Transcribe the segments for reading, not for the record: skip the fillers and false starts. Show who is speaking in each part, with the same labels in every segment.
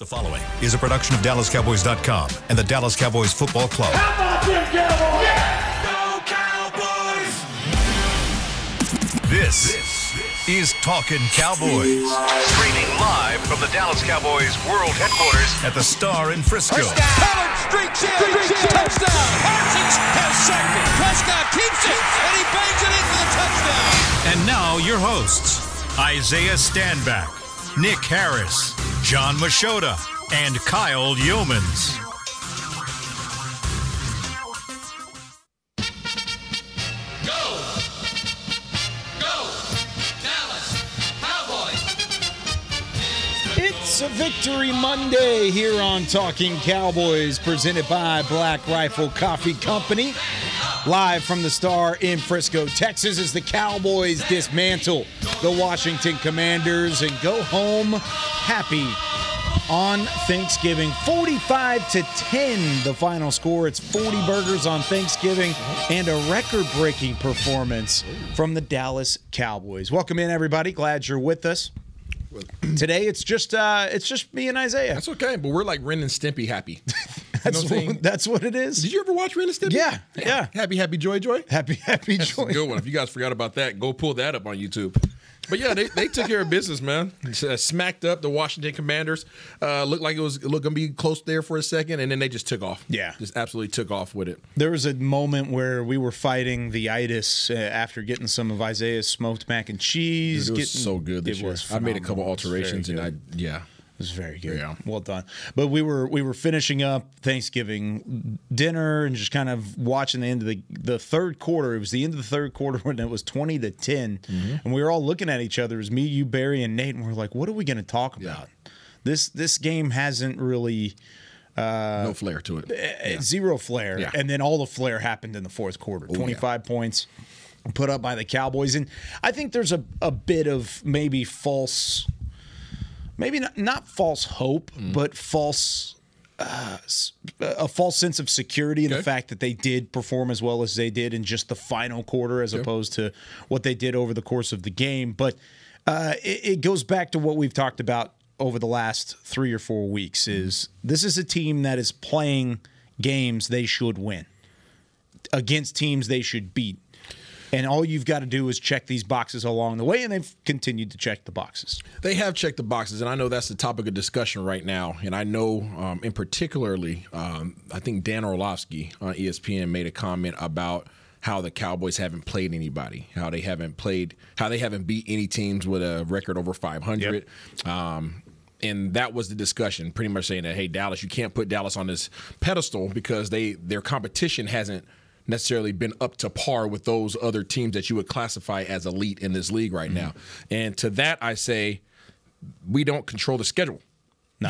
Speaker 1: The following is a production of DallasCowboys.com and the Dallas Cowboys Football Club.
Speaker 2: How about them Cowboys?
Speaker 1: Yeah!
Speaker 2: Go Cowboys!
Speaker 1: This is Talkin Cowboys. Streaming live from the Dallas Cowboys World Headquarters at the Star in Frisco.
Speaker 3: Pollard streaks in. Touchdown. Parsons has sacked it. Prescott keeps it, and he bangs it in for the touchdown.
Speaker 1: And now your hosts, Isaiah Stanback, Nick Harris, John Machota, and Kyle Yeomans.
Speaker 4: It's a Victory Monday here on Talking Cowboys, presented by Black Rifle Coffee Company. Live from the Star in Frisco, Texas, as the Cowboys dismantle the Washington Commanders and go home happy on Thanksgiving. 45-10, the final score. It's 40 burgers on Thanksgiving and a record-breaking performance from the Dallas Cowboys. Welcome in, everybody. Glad you're with us. Today, it's just me and Isaiah.
Speaker 5: That's okay, but we're like Ren and Stimpy happy.
Speaker 4: That's what it is.
Speaker 5: Did you ever watch Ren and Stimpy?
Speaker 4: Yeah.
Speaker 5: Happy, joy.
Speaker 4: Happy,
Speaker 5: That's
Speaker 4: joy.
Speaker 5: a good one. If you guys forgot about that, go pull that up on YouTube. But yeah, they took care of business, man. Smacked up the Washington Commanders. Looked like it was going to be close there for a second, and then they just took off.
Speaker 4: Yeah.
Speaker 5: Just absolutely took off with it.
Speaker 4: There was a moment where we were fighting the itis after getting some of Isaiah's smoked mac and cheese.
Speaker 5: It was so good this year. I made a couple alterations, and
Speaker 4: it was very good.
Speaker 5: Yeah.
Speaker 4: Well done. But we were finishing up Thanksgiving dinner and just kind of watching the end of the third quarter. It was the end of the third quarter when it was 20-10. Mm-hmm. And we were all looking at each other. It was me, you, Barry, and Nate. And we are like, what are we going to talk about? This game hasn't really
Speaker 5: no flair to it.
Speaker 4: Zero flair.
Speaker 5: Yeah.
Speaker 4: And then all the flair happened in the fourth quarter. 25 points put up by the Cowboys. And I think there's a bit of maybe false – maybe not false hope, but a false sense of security in the fact that they did perform as well as they did in just the final quarter as opposed to what they did over the course of the game. But it goes back to what we've talked about over the last 3 or 4 weeks is this is a team that is playing games they should win against teams they should beat. And all you've got to do is check these boxes along the way, and they've continued to check the boxes.
Speaker 5: They have checked the boxes, and I know that's the topic of discussion right now. And I know, in particularly, I think Dan Orlovsky on ESPN made a comment about how the Cowboys haven't played anybody, how they haven't beat any teams with a record over 500. Yep. And that was the discussion, pretty much saying that, hey, Dallas, you can't put Dallas on this pedestal because their competition hasn't necessarily been up to par with those other teams that you would classify as elite in this league right now. And to that I say, we don't control the schedule.
Speaker 4: No.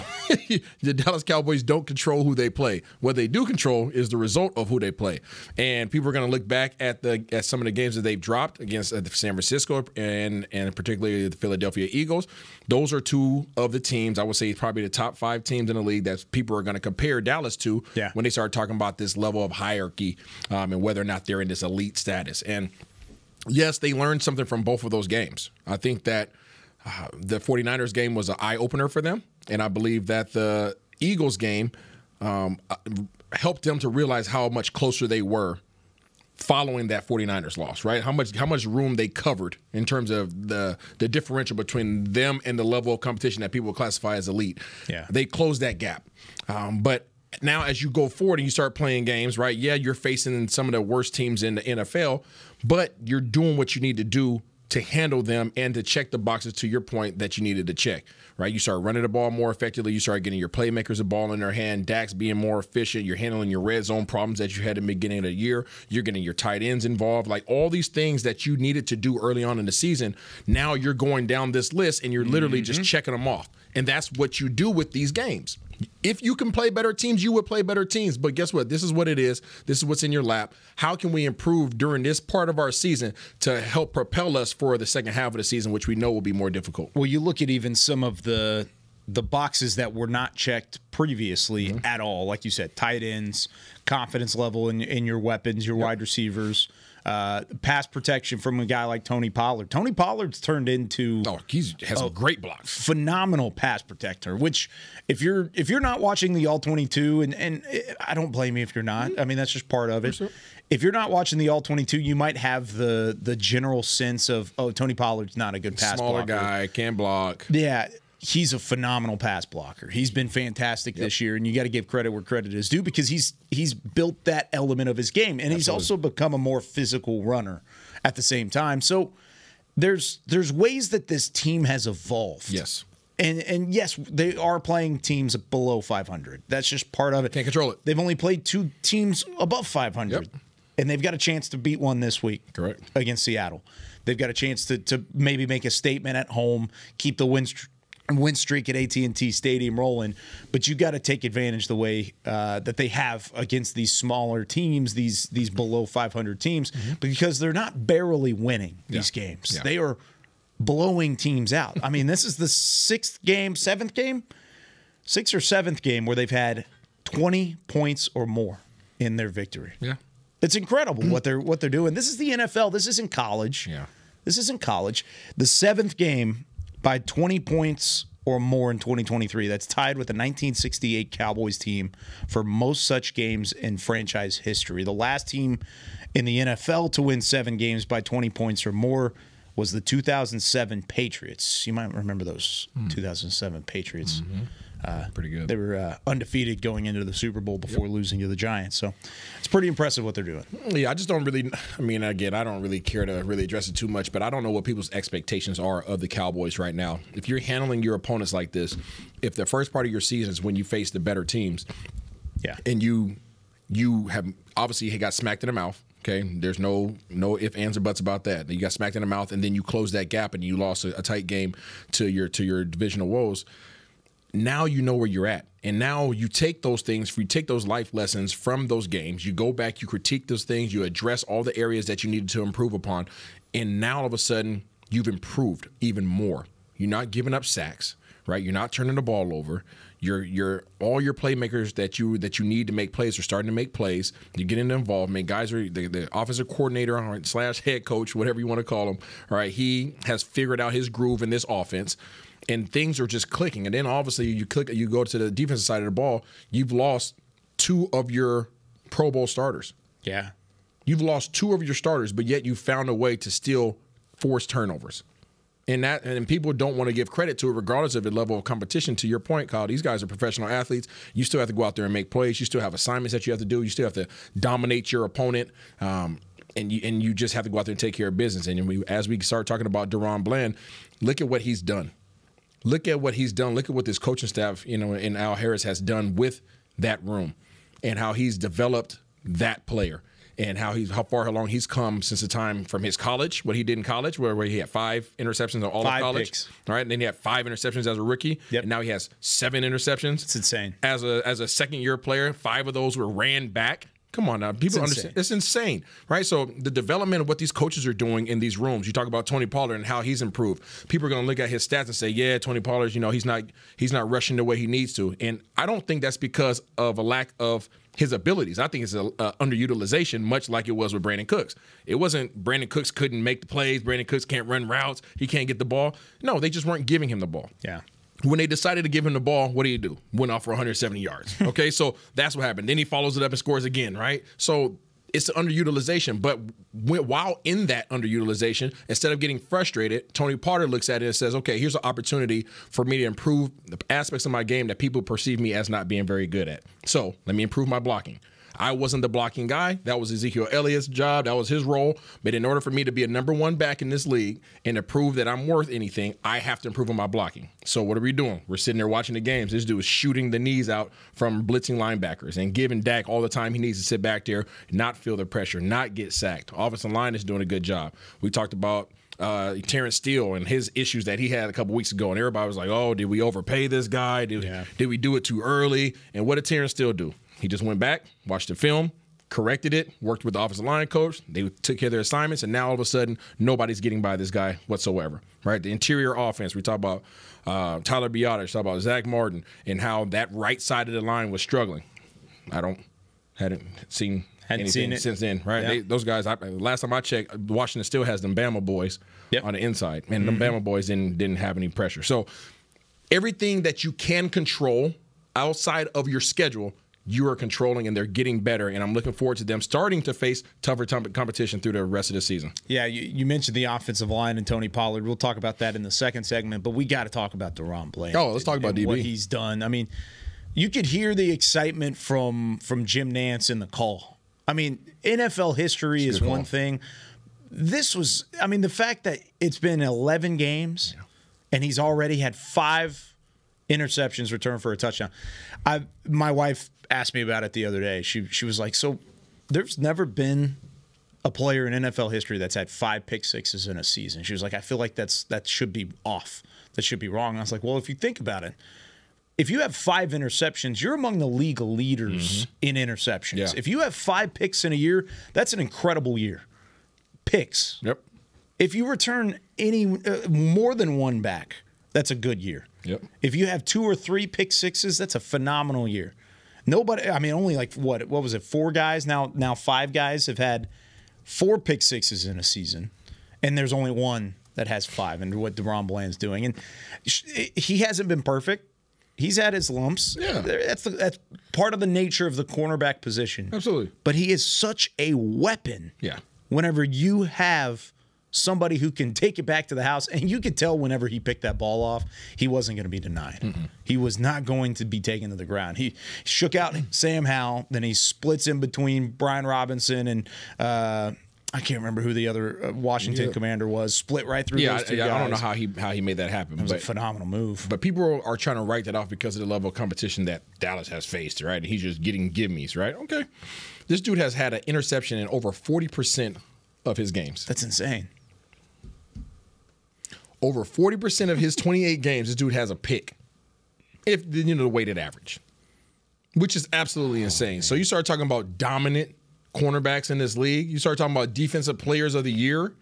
Speaker 5: The Dallas Cowboys don't control who they play. What they do control is the result of who they play. And people are going to look back at some of the games that they've dropped against San Francisco and particularly the Philadelphia Eagles. Those are two of the teams, I would say probably the top 5 teams in the league that people are going to compare Dallas to when they start talking about this level of hierarchy and whether or not they're in this elite status. And yes, they learned something from both of those games. I think that the 49ers game was an eye-opener for them, and I believe that the Eagles game helped them to realize how much closer they were following that 49ers loss, right? How much room they covered in terms of the differential between them and the level of competition that people classify as elite.
Speaker 4: Yeah.
Speaker 5: They closed that gap. But now as you go forward and you start playing games, right, you're facing some of the worst teams in the NFL, but you're doing what you need to do to handle them and to check the boxes, to your point, that you needed to check, right? You start running the ball more effectively. You start getting your playmakers the ball in their hand. Dak's being more efficient. You're handling your red zone problems that you had in the beginning of the year. You're getting your tight ends involved. Like all these things that you needed to do early on in the season, now you're going down this list and you're literally just checking them off. And that's what you do with these games. If you can play better teams, you would play better teams. But guess what? This is what it is. This is what's in your lap. How can we improve during this part of our season to help propel us for the second half of the season, which we know will be more difficult?
Speaker 4: Well, you look at even some of the the boxes that were not checked previously at all. Like you said, tight ends, confidence level in your weapons, your wide receivers, pass protection from a guy like Tony Pollard. Tony Pollard's turned into
Speaker 5: he has some great blocks.
Speaker 4: Phenomenal pass protector, which if you're not watching the All-22, and I don't blame you if you're not. I mean, that's just part of it. Sure. If you're not watching the All-22, you might have the general sense of, Tony Pollard's not a good pass
Speaker 5: Smaller
Speaker 4: blocker.
Speaker 5: guy, can block.
Speaker 4: Yeah, he's a phenomenal pass blocker. He's been fantastic this year, and you got to give credit where credit is due because he's built that element of his game, and he's also become a more physical runner at the same time. So there's ways that this team has evolved.
Speaker 5: Yes.
Speaker 4: And yes, they are playing teams below 500. That's just part of it.
Speaker 5: Can't control it.
Speaker 4: They've only played 2 teams above 500. Yep. And they've got a chance to beat one this week.
Speaker 5: Correct.
Speaker 4: Against Seattle. They've got a chance to maybe make a statement at home, keep the win streak at AT&T Stadium rolling. But you got to take advantage the way that they have against these smaller teams, these below 500 teams, because they're not barely winning these games. Yeah. They are blowing teams out. I mean, this is the 6th or 7th game where they've had 20 points or more in their victory.
Speaker 5: Yeah.
Speaker 4: It's incredible what they're doing. This is the NFL. This isn't college.
Speaker 5: Yeah.
Speaker 4: This isn't college. The 7th game by 20 points or more in 2023. That's tied with the 1968 Cowboys team for most such games in franchise history. The last team in the NFL to win 7 games by 20 points or more was the 2007 Patriots. You might remember those 2007 Patriots.
Speaker 5: Pretty good.
Speaker 4: They were undefeated going into the Super Bowl before losing to the Giants. So it's pretty impressive what they're doing.
Speaker 5: Yeah, I just don't really – I mean, again, I don't really care to really address it too much, but I don't know what people's expectations are of the Cowboys right now. If you're handling your opponents like this, if the first part of your season is when you face the better teams, and you have obviously got smacked in the mouth, okay, there's no ifs, ands, or buts about that. You got smacked in the mouth, and then you close that gap, and you lost a tight game to your divisional woes. Now you know where you're at. And now you take those things, you take those life lessons from those games, you go back, you critique those things, you address all the areas that you needed to improve upon, and now all of a sudden you've improved even more. You're not giving up sacks, right? You're not turning the ball over. You're all your playmakers that you need to make plays are starting to make plays. You're getting involvement. Guys are the offensive coordinator / head coach, whatever you want to call him. All right, he has figured out his groove in this offense. And things are just clicking. And then obviously you go to the defensive side of the ball, you've lost 2 of your Pro Bowl starters.
Speaker 4: Yeah.
Speaker 5: You've lost 2 of your starters, but yet you found a way to still force turnovers. And people don't want to give credit to it regardless of the level of competition. To your point, Kyle, these guys are professional athletes. You still have to go out there and make plays. You still have assignments that you have to do. You still have to dominate your opponent. And you just have to go out there and take care of business. And as we start talking about Deron Bland, look at what he's done. Look at what he's done. Look at what this coaching staff, and Al Harris has done with that room, and how he's developed that player, and how far along he's come since the time from his college, what he did in college, where he had 5 interceptions all of college,
Speaker 4: picks.
Speaker 5: All right, and then he had 5 interceptions as a rookie, and now he has 7 interceptions.
Speaker 4: It's insane.
Speaker 5: As a second-year player, 5 of those were ran back. Come on now. People understand. It's insane, right? So the development of what these coaches are doing in these rooms, you talk about Tony Pollard and how he's improved. People are going to look at his stats and say, yeah, Tony Pollard, he's not rushing the way he needs to. And I don't think that's because of a lack of his abilities. I think it's a underutilization, much like it was with Brandon Cooks. It wasn't Brandon Cooks couldn't make the plays. Brandon Cooks can't run routes. He can't get the ball. No, they just weren't giving him the ball.
Speaker 4: Yeah.
Speaker 5: When they decided to give him the ball, what do? Went off for 170 yards. Okay, so that's what happened. Then he follows it up and scores again, right? So it's an underutilization. But while in that underutilization, instead of getting frustrated, Tony Pollard looks at it and says, okay, here's an opportunity for me to improve the aspects of my game that people perceive me as not being very good at. So let me improve my blocking. I wasn't the blocking guy. That was Ezekiel Elliott's job. That was his role. But in order for me to be a number 1 back in this league and to prove that I'm worth anything, I have to improve on my blocking. So what are we doing? We're sitting there watching the games. This dude is shooting the knees out from blitzing linebackers and giving Dak all the time he needs to sit back there, not feel the pressure, not get sacked. Offensive line is doing a good job. We talked about Terrence Steele and his issues that he had a couple weeks ago, and everybody was like, oh, did we overpay this guy? Did we do it too early? And what did Terrence Steele do? He just went back, watched the film, corrected it, worked with the offensive line coach. They took care of their assignments, and now all of a sudden, nobody's getting by this guy whatsoever, right? The interior offense, we talk about Tyler Biotish, talk about Zach Martin, and how that right side of the line was struggling. Hadn't seen anything since then, right?
Speaker 4: Yeah.
Speaker 5: Those guys, last time I checked, Washington still has them Bama boys on the inside, and them Bama boys didn't have any pressure. So everything that you can control outside of your schedule, you are controlling, and they're getting better. And I'm looking forward to them starting to face tougher competition through the rest of the season.
Speaker 4: Yeah, you mentioned the offensive line and Tony Pollard. We'll talk about that in the second segment, but we got to talk about DaRon Bland.
Speaker 5: Oh, let's talk about DB.
Speaker 4: What he's done. I mean, you could hear the excitement from Jim Nance in the call. I mean, NFL history is one thing. This was, I mean, the fact that it's been 11 games and he's already had 5 interceptions returned for a touchdown. My wife asked me about it the other day. She was like, so there's never been a player in NFL history that's had 5 pick sixes in a season. She was like, I feel like that should be off. That should be wrong. And I was like, well, if you think about it, if you have 5 interceptions, you're among the league leaders in interceptions.
Speaker 5: Yeah.
Speaker 4: If you have 5 picks in a year, that's an incredible year. Picks.
Speaker 5: Yep.
Speaker 4: If you return any more than 1 back, that's a good year.
Speaker 5: Yep.
Speaker 4: If you have 2 or 3 pick sixes, that's a phenomenal year. Nobody, I mean, only like what was it? 4 guys now 5 guys have had 4 pick sixes in a season, and there's only one that has 5. And what DaRon Bland's doing, and he hasn't been perfect. He's had his lumps.
Speaker 5: Yeah.
Speaker 4: That's part of the nature of the cornerback position.
Speaker 5: Absolutely.
Speaker 4: But he is such a weapon.
Speaker 5: Yeah.
Speaker 4: Whenever you have somebody who can take it back to the house, and you could tell whenever he picked that ball off, he wasn't going to be denied. He was not going to be taken to the ground. He shook out Sam Howell, then he splits in between Brian Robinson and I can't remember who the other Washington commander was. Split right through those 2 guys.
Speaker 5: I don't know how he made that happen.
Speaker 4: It was a phenomenal move.
Speaker 5: But people are trying to write that off because of the level of competition that Dallas has faced, right? He's just getting gimmies, right? Okay. This dude has had an interception in over 40% of his games.
Speaker 4: That's insane.
Speaker 5: Over 40% of his 28 games, this dude has a pick. If the weighted average, which is absolutely insane. So you start talking about dominant cornerbacks in this league. You start talking about defensive players of the year.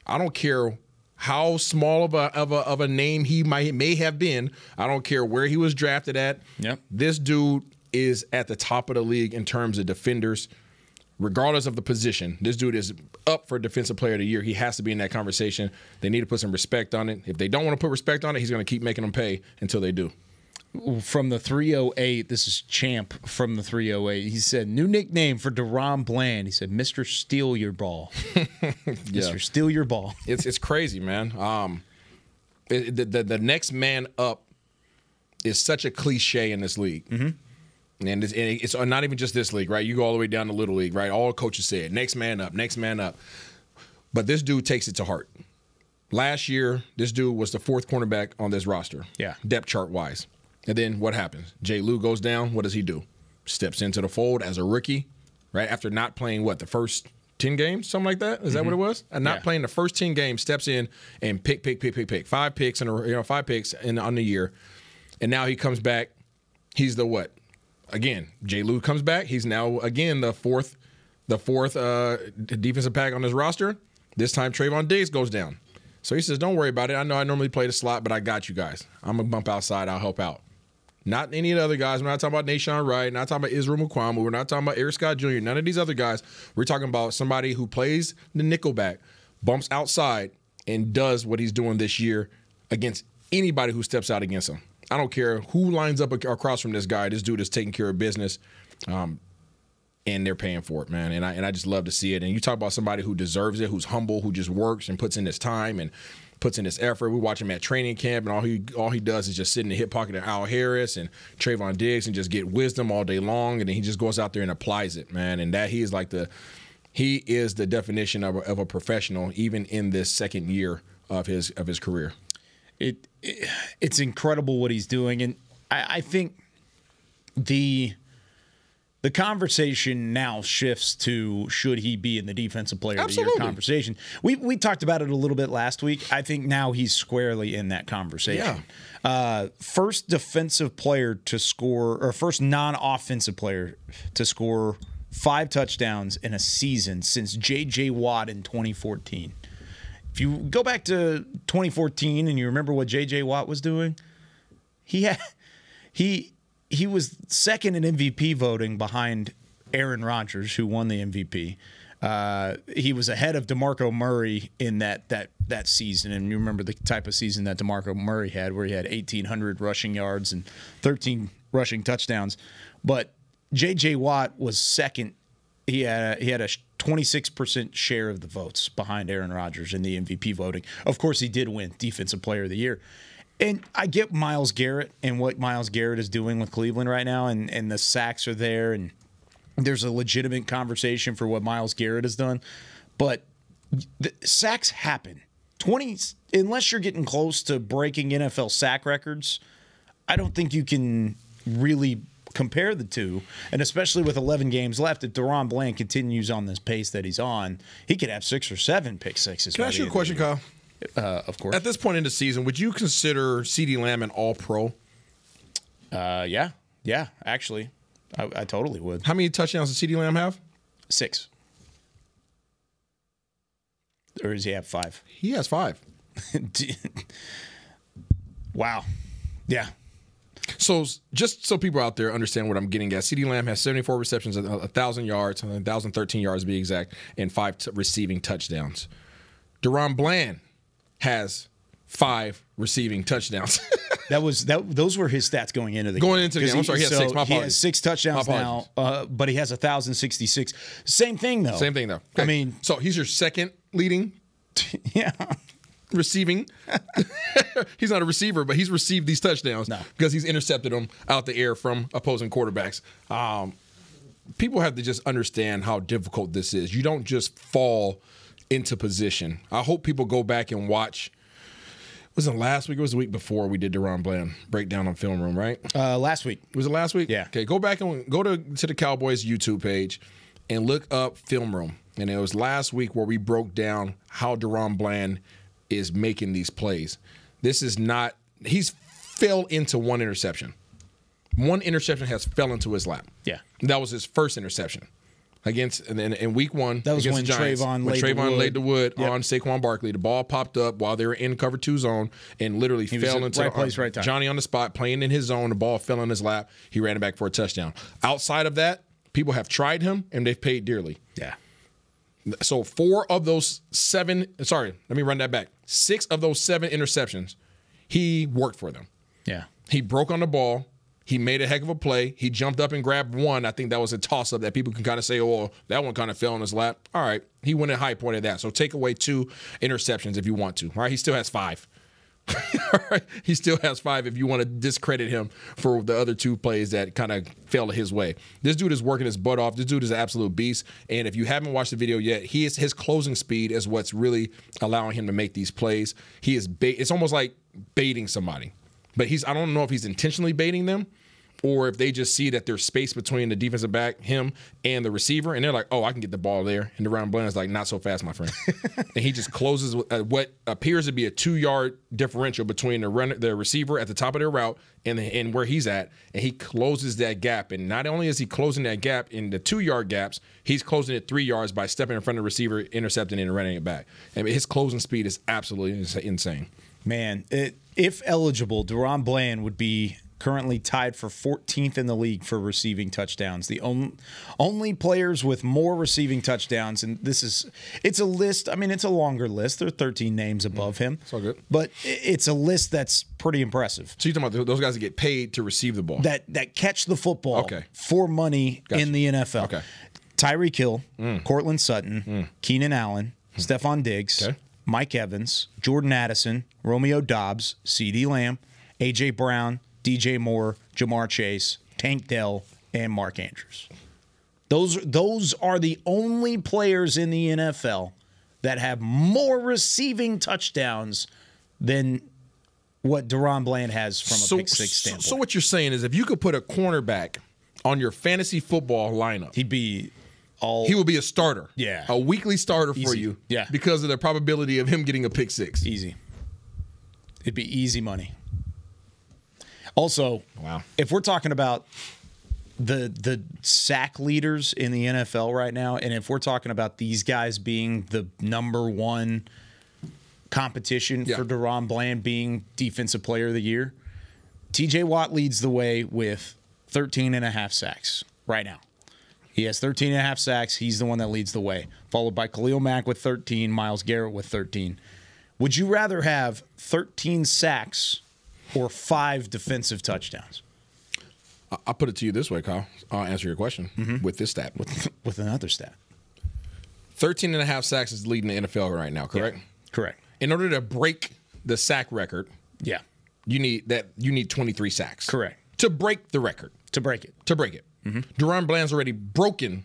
Speaker 5: I don't care how small of a name he may have been. I don't care where he was drafted at.
Speaker 4: Yep.
Speaker 5: This dude is at the top of the league in terms of defenders, regardless of the position. This dude is up for Defensive Player of the Year. He has to be in that conversation. They need to put some respect on it. If they don't want to put respect on it, he's going to keep making them pay until they do.
Speaker 4: From the 308, this is Champ from the 308. He said, new nickname for DaRon Bland. He said, Mr. Steal Your Ball. Mr. Steal Your Ball.
Speaker 5: It's crazy, man. The next man up is such a cliche in this league. And it's not even just this league, right? You go all the way down to Little League, right? All coaches say it, next man up, next man up. But this dude takes it to heart. Last year, this dude was the 4th cornerback on this roster.
Speaker 4: Yeah.
Speaker 5: Depth chart-wise. And then what happens? Jay Lou goes down. What does he do? Steps into the fold as a rookie, right? After not playing, the first 10 games? Something like that? Is that what it was? And not playing the first 10 games, steps in and pick. 5 picks on the year. And now he comes back. He's the what? Again, Jay Lou comes back. He's now, again, the fourth defensive pack on his roster. This time, Trayvon Diggs goes down. So he says, don't worry about it. I know I normally play the slot, but I got you guys. I'm going to bump outside. I'll help out. Not any of the other guys. We're not talking about Nashawn Wright. Not talking about Israel Mukuamu. We're not talking about Eric Scott Jr. None of these other guys. We're talking about somebody who plays the nickelback, bumps outside, and does what he's doing this year against anybody who steps out against him. I don't care who lines up across from this guy. This dude is taking care of business, and they're paying for it, man. And I just love to see it. And you talk about somebody who deserves it, who's humble, who just works and puts in his time and puts in his effort. We watch him at training camp, and all he does is just sit in the hip pocket of Al Harris and Trayvon Diggs and just get wisdom all day long. And then he just goes out there and applies it, man. And that he is the definition of a professional, even in this second year of his career.
Speaker 4: It's incredible what he's doing, and I think the conversation now shifts to should he be in the Defensive Player of the Year conversation. We talked about it a little bit last week. I think now he's squarely in that conversation. Yeah. First defensive player to score, or first non-offensive player to score 5 touchdowns in a season since J.J. Watt in 2014. If you go back to 2014 and you remember what J.J. Watt was doing, he was second in MVP voting behind Aaron Rodgers, who won the MVP. He was ahead of DeMarco Murray in that season, and you remember the type of season that DeMarco Murray had, where he had 1,800 rushing yards and 13 rushing touchdowns. But J.J. Watt was second. He had a 26% share of the votes behind Aaron Rodgers in the MVP voting. Of course, he did win Defensive Player of the Year. And I get Myles Garrett and what Myles Garrett is doing with Cleveland right now, and the sacks are there, and there's a legitimate conversation for what Myles Garrett has done. But the sacks happen. Unless you're getting close to breaking NFL sack records, I don't think you can really compare the two. And especially with 11 games left, if DaRon Bland continues on this pace that he's on, he could have 6 or 7 pick sixes.
Speaker 5: Can I ask you a question, Kyle?
Speaker 4: Of course.
Speaker 5: At this point in the season, would you consider CeeDee Lamb an all-pro?
Speaker 4: Yeah, actually. I totally would.
Speaker 5: How many touchdowns does CeeDee Lamb have?
Speaker 4: 6. Or does he have 5?
Speaker 5: He has 5.
Speaker 4: Wow. Yeah.
Speaker 5: So just so people out there understand what I'm getting at, CeeDee Lamb has 74 receptions, 1,000 yards, 1,013 yards to be exact, and 5 receiving touchdowns. DaRon Bland has 5 receiving touchdowns.
Speaker 4: Those were his stats going into the game.
Speaker 5: I'm sorry, he has 6. My apologies.
Speaker 4: He has 6 touchdowns now, but he has 1,066. Same thing, though.
Speaker 5: Okay.
Speaker 4: I mean,
Speaker 5: so he's your second leading
Speaker 4: yeah,
Speaker 5: receiving. He's not a receiver, but he's received these touchdowns because he's intercepted them out the air from opposing quarterbacks. People have to just understand how difficult this is. You don't just fall into position. I hope people go back and watch. Was it last week or was it the week before we did DaRon Bland breakdown on Film Room, right?
Speaker 4: Last week.
Speaker 5: Was it last week?
Speaker 4: Yeah.
Speaker 5: Okay, go back and go to the Cowboys YouTube page and look up Film Room. And it was last week where we broke down how DaRon Bland is making these plays. This is not – he's fell into one interception. One interception has fell into his lap.
Speaker 4: Yeah.
Speaker 5: That was his first interception. In week 1,
Speaker 4: that was
Speaker 5: against
Speaker 4: when
Speaker 5: the Giants,
Speaker 4: Trayvon
Speaker 5: laid the wood on Saquon Barkley. The ball popped up while they were in cover 2 zone and literally fell into
Speaker 4: right place, right time.
Speaker 5: Johnny on the spot, playing in his zone. The ball fell in his lap. He ran it back for a touchdown. Outside of that, people have tried him and they've paid dearly.
Speaker 4: Yeah.
Speaker 5: So 4 of those 7, sorry, let me run that back. 6 of those 7 interceptions, he worked for them.
Speaker 4: Yeah.
Speaker 5: He broke on the ball. He made a heck of a play. He jumped up and grabbed one. I think that was a toss-up that people can kind of say, oh, that one kind of fell in his lap. All right. He went at high point of that. So take away 2 interceptions if you want to. All right. He still has 5. All right. He still has 5 if you want to discredit him for the other 2 plays that kind of fell his way. This dude is working his butt off. This dude is an absolute beast. And if you haven't watched the video yet, his closing speed is what's really allowing him to make these plays. It's almost like baiting somebody. But I don't know if he's intentionally baiting them or if they just see that there's space between the defensive back, him, and the receiver, and they're like, oh, I can get the ball there. And DaRon Bland is like, not so fast, my friend. And he just closes what appears to be a 2-yard differential between the receiver at the top of their route and where he's at, and he closes that gap. And not only is he closing that gap in the 2-yard gaps, he's closing it 3 yards by stepping in front of the receiver, intercepting it, and running it back. I mean, his closing speed is absolutely insane.
Speaker 4: Man, if eligible, DaRon Bland would be currently tied for 14th in the league for receiving touchdowns. The only players with more receiving touchdowns, and it's a list. I mean, it's a longer list. There are 13 names above him.
Speaker 5: It's all good.
Speaker 4: But it's a list that's pretty impressive.
Speaker 5: So you're talking about those guys that get paid to receive the ball.
Speaker 4: That catch the football for money in the NFL.
Speaker 5: Okay.
Speaker 4: Tyreek Hill, Cortland Sutton, Keenan Allen, Stephon Diggs, Mike Evans, Jordan Addison, Romeo Doubs, CeeDee Lamb, A.J. Brown, DJ Moore, Jamar Chase, Tank Dell, and Mark Andrews. Those are the only players in the NFL that have more receiving touchdowns than what DaRon Bland has from a pick six standpoint.
Speaker 5: So what you're saying is if you could put a cornerback on your fantasy football lineup,
Speaker 4: he
Speaker 5: would be a starter.
Speaker 4: Yeah.
Speaker 5: A weekly starter for you.
Speaker 4: Yeah.
Speaker 5: Because of the probability of him getting a pick 6.
Speaker 4: Easy. It'd be easy money. Also,
Speaker 5: wow.
Speaker 4: If we're talking about the sack leaders in the NFL right now, and if we're talking about these guys being the number one competition for Deron Bland being Defensive Player of the Year, TJ Watt leads the way with 13.5 sacks right now. He has 13.5 sacks. He's the one that leads the way, followed by Khalil Mack with 13, Myles Garrett with 13. Would you rather have 13 sacks or 5 defensive touchdowns?
Speaker 5: I'll put it to you this way, Kyle. I'll answer your question with this stat.
Speaker 4: With another stat.
Speaker 5: 13.5 sacks is leading the NFL right now, correct?
Speaker 4: Yeah, correct.
Speaker 5: In order to break the sack record, you need 23 sacks.
Speaker 4: Correct.
Speaker 5: To break the record.
Speaker 4: To break it.
Speaker 5: Mm-hmm. Deron Bland's already broken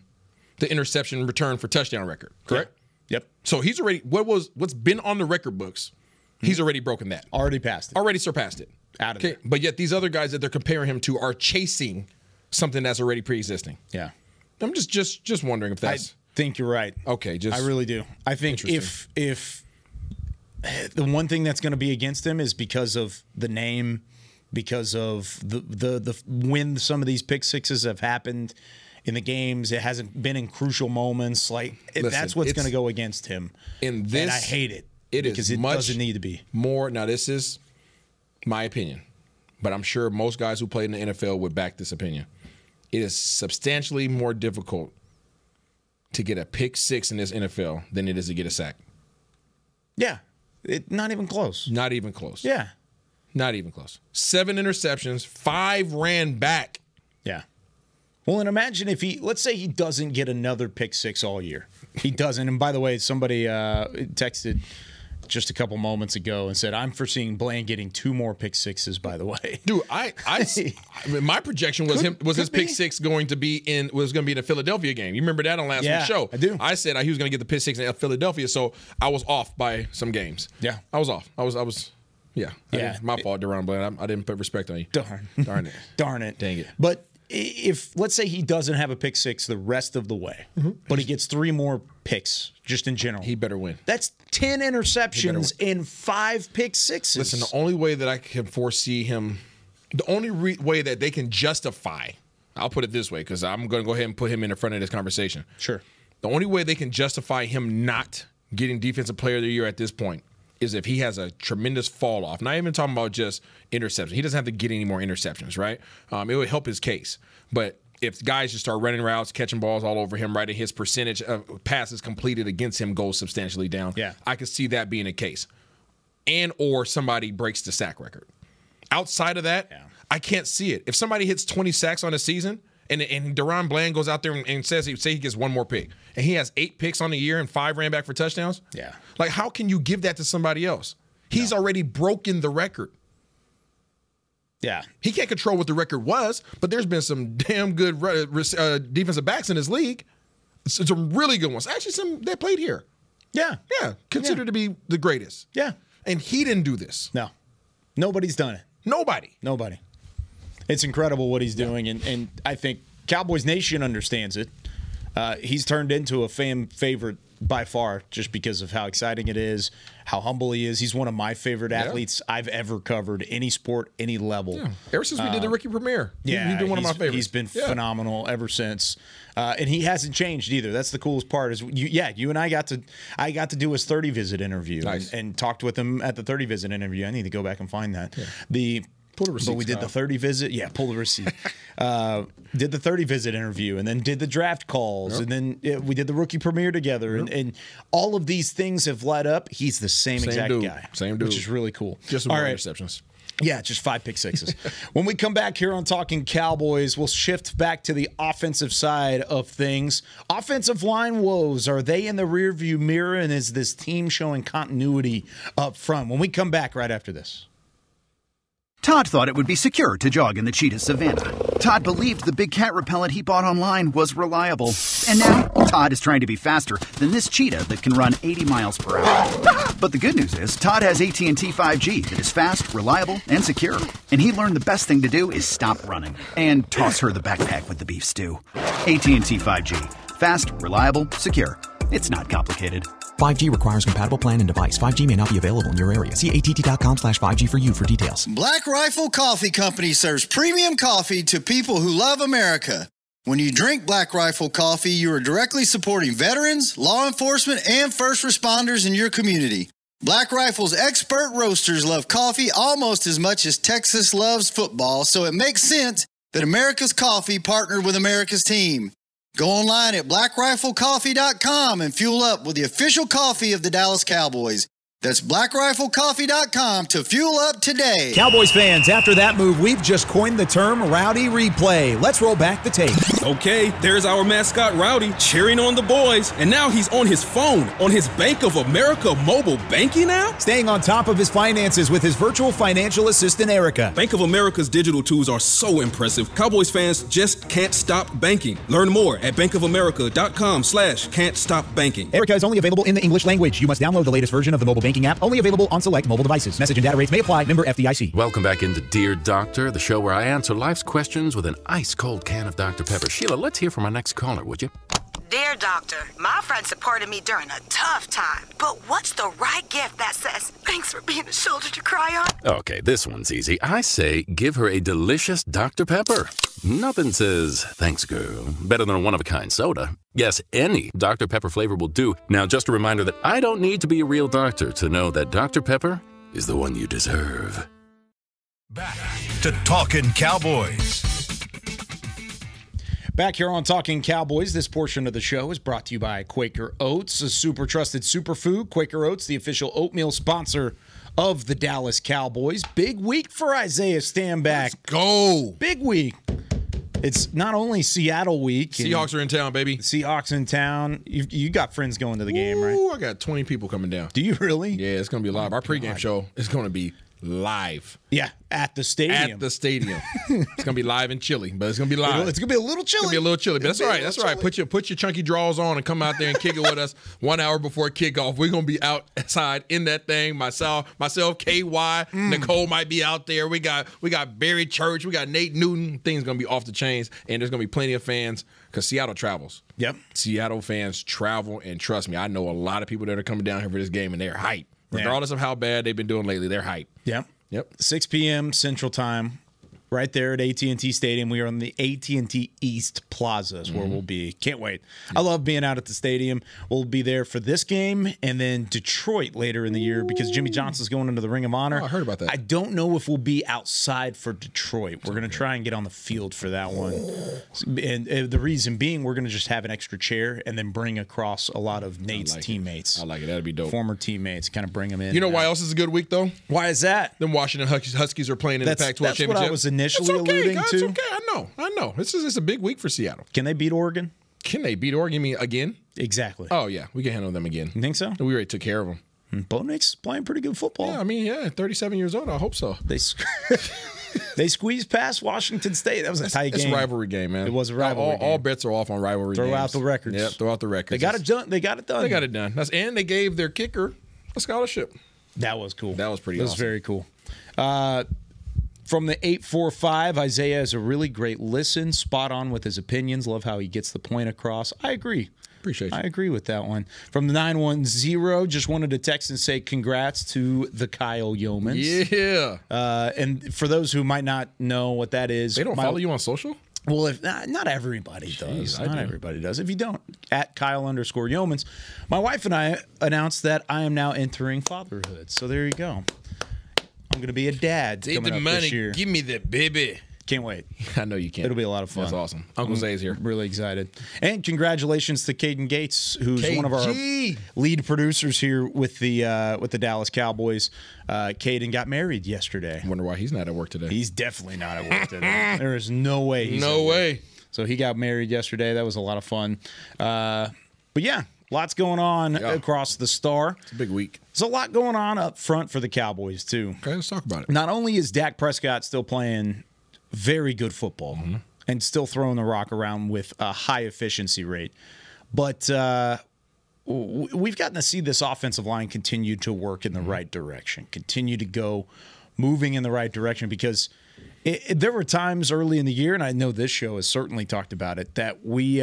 Speaker 5: the interception return for touchdown record, correct?
Speaker 4: Yep.
Speaker 5: So he's already what's been on the record books, he's already broken that.
Speaker 4: Already passed it.
Speaker 5: Already surpassed it.
Speaker 4: Out of there.
Speaker 5: But yet these other guys that they're comparing him to are chasing something that's already pre-existing.
Speaker 4: Yeah.
Speaker 5: I'm just wondering if that's
Speaker 4: I think you're right.
Speaker 5: Okay,
Speaker 4: I really do. I think if the one thing that's going to be against him is because of the name, because of the when some of these pick sixes have happened in the games, it hasn't been in crucial moments. That's what's going to go against him.
Speaker 5: In this,
Speaker 4: and I hate it.
Speaker 5: Because
Speaker 4: it doesn't need to be
Speaker 5: more. Now this is my opinion, but I'm sure most guys who played in the NFL would back this opinion. It is substantially more difficult to get a pick six in this NFL than it is to get a sack.
Speaker 4: Yeah. Not even close.
Speaker 5: Not even close.
Speaker 4: Yeah.
Speaker 5: Not even close. 7 interceptions, 5 ran back.
Speaker 4: Yeah. Well, and imagine if let's say he doesn't get another pick six all year. He doesn't. And by the way, somebody texted just a couple moments ago and said, I'm foreseeing Bland getting 2 more pick sixes, by the way.
Speaker 5: Dude, I mean, my projection was his pick six going to be in the Philadelphia game. You remember that on last week's show?
Speaker 4: I do.
Speaker 5: I said he was going to get the pick six in Philadelphia, so I was off by some games.
Speaker 4: Yeah.
Speaker 5: I was off. I was my fault, Deron Bland. I didn't put respect on you.
Speaker 4: Darn it. Darn it.
Speaker 5: Dang it.
Speaker 4: But if, let's say he doesn't have a pick six the rest of the way, but he gets 3 more picks just in general,
Speaker 5: he better win.
Speaker 4: That's 10 interceptions and 5 pick sixes.
Speaker 5: Listen, the only way that I can foresee him, the only way that they can justify, I'll put it this way because I'm going to go ahead and put him in the front of this conversation.
Speaker 4: Sure.
Speaker 5: The only way they can justify him not getting Defensive Player of the Year at this point is if he has a tremendous fall off. Not even talking about just interceptions. He doesn't have to get any more interceptions, right? It would help his case. But if guys just start running routes, catching balls all over him, right, and his percentage of passes completed against him goes substantially down, I could see that being a case. And or somebody breaks the sack record. Outside of that, I can't see it. If somebody hits 20 sacks on a season, and Deron Bland goes out there and says he gets 1 more pick, and he has 8 picks on the year and 5 ran back for touchdowns.
Speaker 4: Yeah.
Speaker 5: Like, how can you give that to somebody else? He's already broken the record.
Speaker 4: Yeah.
Speaker 5: He can't control what the record was, but there's been some damn good defensive backs in this league. Some really good ones. Actually, some that played here.
Speaker 4: Yeah.
Speaker 5: Yeah. Considered to be the greatest.
Speaker 4: Yeah.
Speaker 5: And he didn't do this.
Speaker 4: No. Nobody's done it.
Speaker 5: Nobody.
Speaker 4: It's incredible what he's doing, and I think Cowboys Nation understands it. He's turned into a fan favorite by far just because of how exciting it is, how humble he is. He's one of my favorite athletes I've ever covered, any sport, any level. Yeah.
Speaker 5: Ever since we did the rookie premiere. He's been one of my favorites.
Speaker 4: He's been phenomenal ever since. And he hasn't changed either. That's the coolest part is you and I got to do his 30 visit interview and talked with him at the 30 visit interview. I need to go back and find that. Yeah.
Speaker 5: Pull the receipt.
Speaker 4: But we did the 30 visit. Yeah, pull the receipt. Did the 30 visit interview and then did the draft calls. And then we did the rookie premiere together. And all of these things have led up. He's the same exact
Speaker 5: dude.
Speaker 4: guy.
Speaker 5: Same dude.
Speaker 4: Which is really cool.
Speaker 5: Just more interceptions.
Speaker 4: Yeah, just 5 pick sixes. When we come back here on Talkin Cowboys, we'll shift back to the offensive side of things. Offensive line woes. Are they in the rearview mirror? And is this team showing continuity up front? When we come back right after this.
Speaker 6: Todd thought it would be secure to jog in the cheetah savanna. Todd believed the big cat repellent he bought online was reliable. And now, Todd is trying to be faster than this cheetah that can run 80 miles per hour. But the good news is, Todd has AT&T 5G that is fast, reliable, and secure. And he learned the best thing to do is stop running and toss her the backpack with the beef stew. AT&T 5G. Fast, reliable, secure. It's not complicated.
Speaker 7: 5G requires compatible plan and device. 5G may not be available in your area. See att.com/5G for you for details.
Speaker 8: Black Rifle Coffee Company serves premium coffee to people who love America. When you drink Black Rifle coffee, you are directly supporting veterans, law enforcement, and first responders in your community. Black Rifle's expert roasters love coffee almost as much as Texas loves football, so it makes sense that America's Coffee partnered with America's team. Go online at blackriflecoffee.com and fuel up with the official coffee of the Dallas Cowboys. That's blackriflecoffee.com to fuel up today.
Speaker 4: Cowboys fans, after that move, we've just coined the term Rowdy Replay. Let's roll back the tape.
Speaker 9: Okay, there's our mascot Rowdy cheering on the boys. And now he's on his phone, on his Bank of America mobile banking app?
Speaker 4: Staying on top of his finances with his virtual financial assistant, Erica.
Speaker 9: Bank of America's digital tools are so impressive. Cowboys fans just can't stop banking. Learn more at bankofamerica.com/can't-stop-banking.
Speaker 4: Erica is only available in the English language. You must download the latest version of the mobile banking app, only available on select mobile devices. Message and data rates may apply. Member FDIC.
Speaker 10: Welcome back into Dear Doctor, the show where I answer life's questions with an ice-cold can of Dr. Pepper. Sheila, let's hear from our next caller, would you?
Speaker 11: Dear Doctor, my friend supported me during a tough time, but what's the right gift that says, thanks for being a shoulder to cry on?
Speaker 10: Okay, this one's easy. I say give her a delicious Dr. Pepper. Nothing says, thanks, girl, better than a one-of-a-kind soda. Yes, any Dr. Pepper flavor will do. Now, just a reminder that I don't need to be a real doctor to know that Dr. Pepper is the one you deserve.
Speaker 1: Back to Talkin Cowboys.
Speaker 4: Back here on Talking Cowboys, this portion of the show is brought to you by Quaker Oats, a super trusted superfood. Quaker Oats, the official oatmeal sponsor of the Dallas Cowboys. Big week for Isaiah Standback.
Speaker 5: Let's go.
Speaker 4: Big week. It's not only Seattle week.
Speaker 5: Seahawks are in town, baby.
Speaker 4: Seahawks in town. You got friends going to the game, right?
Speaker 5: Ooh, I got 20 people coming down.
Speaker 4: Do you really?
Speaker 5: Yeah, it's going to be live. Our pregame show is going to be live.
Speaker 4: Yeah, at the stadium.
Speaker 5: At the stadium. It's going to be live and chilly, but it's going to be live.
Speaker 4: It's going to be a little chilly.
Speaker 5: It's going to be a little chilly, but that's all right. That's all right. Put your chunky drawers on and come out there and kick it with us 1 hour before kickoff. We're going to be outside in that thing. Myself, KY, Nicole might be out there. We got Barry Church. We got Nate Newton. Things going to be off the chains, and there's going to be plenty of fans because Seattle travels.
Speaker 4: Yep.
Speaker 5: Seattle fans travel, and trust me, I know a lot of people that are coming down here for this game, and they're hyped. Regardless of how bad they've been doing lately, they're hyped.
Speaker 4: Yep. 6 p.m. Central Time, right there at AT&T Stadium. We are on the AT&T East Plaza is where we'll be. Can't wait. I love being out at the stadium. We'll be there for this game and then Detroit later in the year because Jimmy Johnson's going into the Ring of Honor.
Speaker 5: Oh, I heard about that.
Speaker 4: I don't know if we'll be outside for Detroit. We're going to try and get on the field for that one. And the reason being, we're going to just have an extra chair and then bring across a lot of Nate's teammates.
Speaker 5: I like it. That'd be dope.
Speaker 4: Former teammates, kind of bring them in.
Speaker 5: You know why else is a good week, though?
Speaker 4: Why is that?
Speaker 5: Them Washington Huskies are playing in the Pac-12 Championship.
Speaker 4: That's what I was initially alluding to.
Speaker 5: It's okay. I know. It's a big week for Seattle.
Speaker 4: Can they beat Oregon?
Speaker 5: Can they beat Oregon? You mean again?
Speaker 4: Exactly.
Speaker 5: Oh, yeah. We can handle them again.
Speaker 4: You think so?
Speaker 5: We already took care of them.
Speaker 4: Bo Nick's playing pretty good football.
Speaker 5: Yeah, I mean, 37 years old. I hope so.
Speaker 4: They squeezed past Washington State. That was a tight game.
Speaker 5: It's a rivalry game, man.
Speaker 4: It was a rivalry game.
Speaker 5: All bets are off on rivalry games.
Speaker 4: Throw out the records.
Speaker 5: Yeah, throw out the records.
Speaker 4: They got it done. They got it done.
Speaker 5: And they gave their kicker a scholarship.
Speaker 4: That was cool.
Speaker 5: That was pretty awesome.
Speaker 4: That was very cool. From the 845, Isaiah is a really great listen, spot on with his opinions. Love how he gets the point across. I agree.
Speaker 5: Appreciate you.
Speaker 4: I agree with that one. From the 910, just wanted to text and say congrats to the Kyle Yeomans.
Speaker 5: Yeah.
Speaker 4: And for those who might not know what that is.
Speaker 5: They don't follow you on social?
Speaker 4: Well, if not everybody does. Not everybody does. If you don't, at Kyle_Yeomans. My wife and I announced that I am now entering fatherhood. So there you go. I'm going to be a dad coming up this year.
Speaker 5: Give me the baby.
Speaker 4: Can't wait.
Speaker 5: I know you can.
Speaker 4: It'll be a lot of fun.
Speaker 5: That's awesome. Uncle Zay's here.
Speaker 4: Really excited. And congratulations to Caden Gates, who's one of our lead producers here with the Dallas Cowboys. Caden got married yesterday.
Speaker 5: I wonder why he's not at work today.
Speaker 4: He's definitely not at work today. There is no way he's
Speaker 5: No way.
Speaker 4: So he got married yesterday. That was a lot of fun. But yeah, lots going on across the Star.
Speaker 5: It's a big week.
Speaker 4: There's a lot going on up front for the Cowboys, too.
Speaker 5: Okay, let's talk about it.
Speaker 4: Not only is Dak Prescott still playing very good football and still throwing the rock around with a high efficiency rate, but we've gotten to see this offensive line continue to work in the right direction, continue to go moving in the right direction, because there were times early in the year, and I know this show has certainly talked about it, that we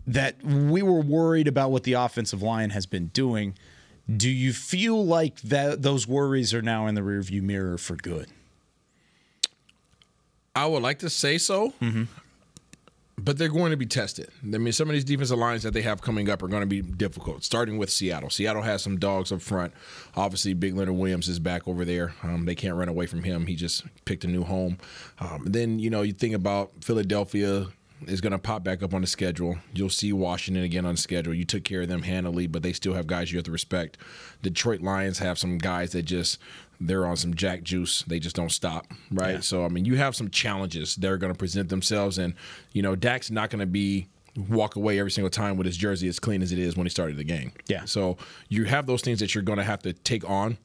Speaker 4: that we were worried about what the offensive line has been doing. Do you feel like that those worries are now in the rearview mirror for good?
Speaker 5: I would like to say so, but they're going to be tested. I mean, some of these defensive lines that they have coming up are going to be difficult, starting with Seattle. Seattle has some dogs up front. Obviously, Big Leonard Williams is back over there. They can't run away from him. He just picked a new home. Then, you think about Philadelphia is going to pop back up on the schedule. You'll see Washington again on the schedule. You took care of them handily, but they still have guys you have to respect. Detroit Lions have some guys that they're on some jack juice. They just don't stop, right? Yeah. So, I mean, you have some challenges that are going to present themselves. And, Dak's not going to walk away every single time with his jersey as clean as it is when he started the game.
Speaker 4: Yeah.
Speaker 5: So you have those things that you're going to have to take on,